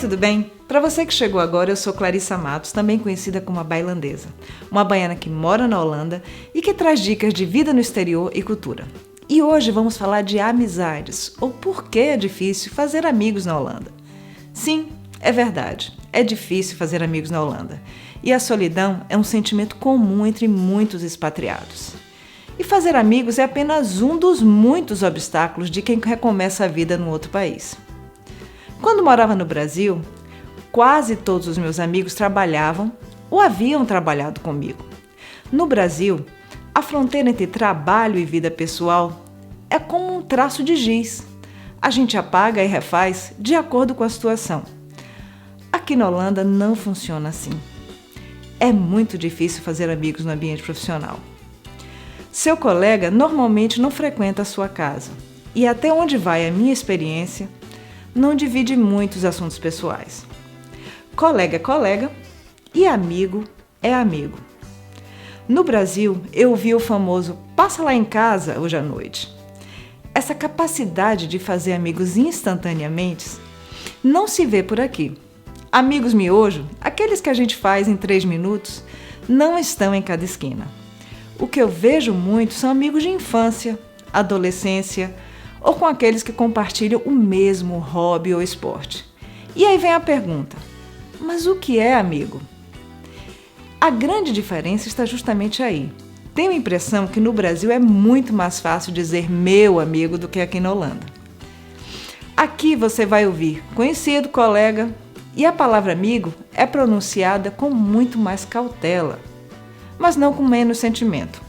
tudo bem? Para você que chegou agora, eu sou Clarissa Matos, também conhecida como a Bailandesa, uma baiana que mora na Holanda e que traz dicas de vida no exterior e cultura. E hoje vamos falar de amizades, ou por que é difícil fazer amigos na Holanda. Sim, é verdade, é difícil fazer amigos na Holanda. E a solidão é um sentimento comum entre muitos expatriados. E fazer amigos é apenas um dos muitos obstáculos de quem recomeça a vida no outro país. Quando morava no Brasil, quase todos os meus amigos trabalhavam ou haviam trabalhado comigo. No Brasil, a fronteira entre trabalho e vida pessoal é como um traço de giz. A gente apaga e refaz de acordo com a situação. Aqui na Holanda não funciona assim. É muito difícil fazer amigos no ambiente profissional. Seu colega normalmente não frequenta a sua casa e até onde vai a minha experiência, não divide muitos assuntos pessoais. Colega é colega e amigo é amigo. No Brasil, eu vi o famoso "passa lá em casa hoje à noite". Essa capacidade de fazer amigos instantaneamente não se vê por aqui. Amigos miojo, aqueles que a gente faz em 3 minutos, não estão em cada esquina. O que eu vejo muito são amigos de infância, adolescência ou com aqueles que compartilham o mesmo hobby ou esporte. E aí vem a pergunta, mas o que é amigo? A grande diferença está justamente aí. Tenho a impressão que no Brasil é muito mais fácil dizer meu amigo do que aqui na Holanda. Aqui você vai ouvir conhecido, colega, e a palavra amigo é pronunciada com muito mais cautela, mas não com menos sentimento.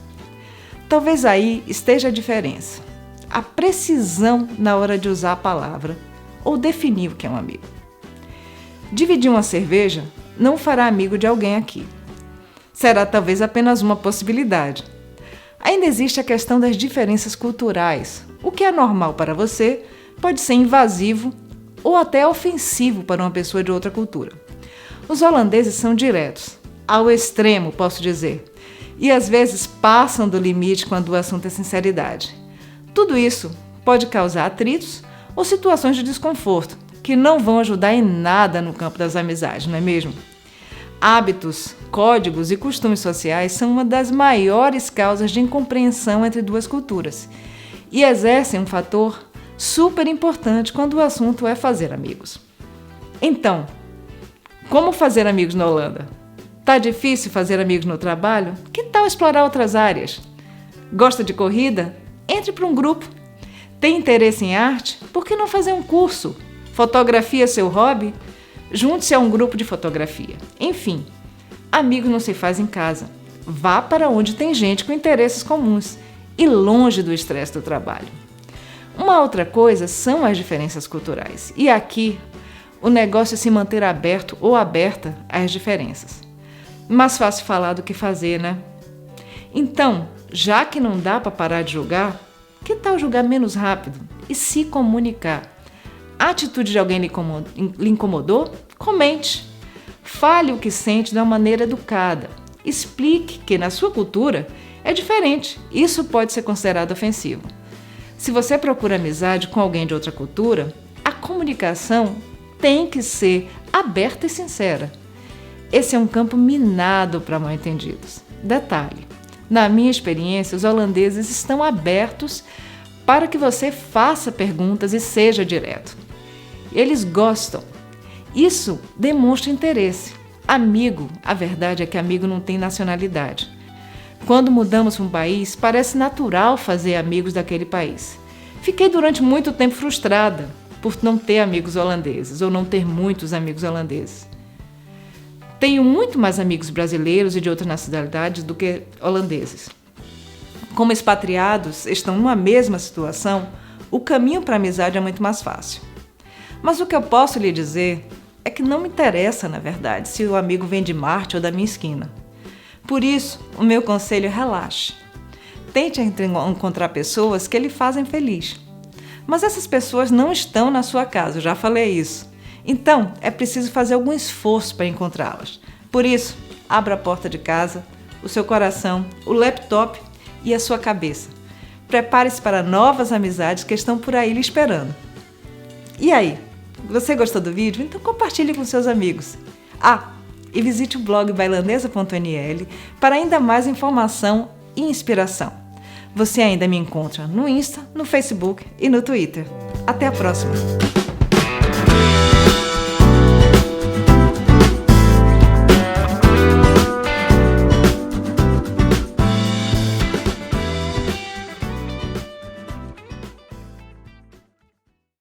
Talvez aí esteja a diferença, a precisão na hora de usar a palavra ou definir o que é um amigo. Dividir uma cerveja não fará amigo de alguém aqui. Será talvez apenas uma possibilidade. Ainda existe a questão das diferenças culturais. O que é normal para você pode ser invasivo ou até ofensivo para uma pessoa de outra cultura. Os holandeses são diretos, ao extremo, posso dizer, e às vezes passam do limite quando o assunto é sinceridade. Tudo isso pode causar atritos ou situações de desconforto, que não vão ajudar em nada no campo das amizades, não é mesmo? Hábitos, códigos e costumes sociais são uma das maiores causas de incompreensão entre duas culturas e exercem um fator super importante quando o assunto é fazer amigos. Então, como fazer amigos na Holanda? Tá difícil fazer amigos no trabalho? Que tal explorar outras áreas? Gosta de corrida? Entre para um grupo. Tem interesse em arte? Por que não fazer um curso? Fotografia é seu hobby? Junte-se a um grupo de fotografia. Enfim, amigos não se faz em casa. Vá para onde tem gente com interesses comuns e longe do estresse do trabalho. Uma outra coisa são as diferenças culturais. E aqui, o negócio é se manter aberto ou aberta às diferenças. Mais fácil falar do que fazer, né? Então, já que não dá para parar de julgar, que tal julgar menos rápido e se comunicar? A atitude de alguém lhe incomodou? Comente. Fale o que sente de uma maneira educada. Explique que na sua cultura é diferente. Isso pode ser considerado ofensivo. Se você procura amizade com alguém de outra cultura, a comunicação tem que ser aberta e sincera. Esse é um campo minado para mal-entendidos. Detalhe, na minha experiência, os holandeses estão abertos para que você faça perguntas e seja direto. Eles gostam. Isso demonstra interesse. Amigo, a verdade é que amigo não tem nacionalidade. Quando mudamos para um país, parece natural fazer amigos daquele país. Fiquei durante muito tempo frustrada por não ter amigos holandeses ou não ter muitos amigos holandeses. Tenho muito mais amigos brasileiros e de outras nacionalidades do que holandeses. Como expatriados estão numa mesma situação, o caminho para a amizade é muito mais fácil. Mas o que eu posso lhe dizer é que não me interessa, na verdade, se o amigo vem de Marte ou da minha esquina. Por isso, o meu conselho é relaxe. Tente encontrar pessoas que lhe fazem feliz. Mas essas pessoas não estão na sua casa, eu já falei isso. Então, é preciso fazer algum esforço para encontrá-las. Por isso, abra a porta de casa, o seu coração, o laptop e a sua cabeça. Prepare-se para novas amizades que estão por aí lhe esperando. E aí, Você gostou do vídeo? Então compartilhe com seus amigos. E visite o blog bailandesa.nl para ainda mais informação e inspiração. Você ainda me encontra no Insta, no Facebook e no Twitter. Até a próxima!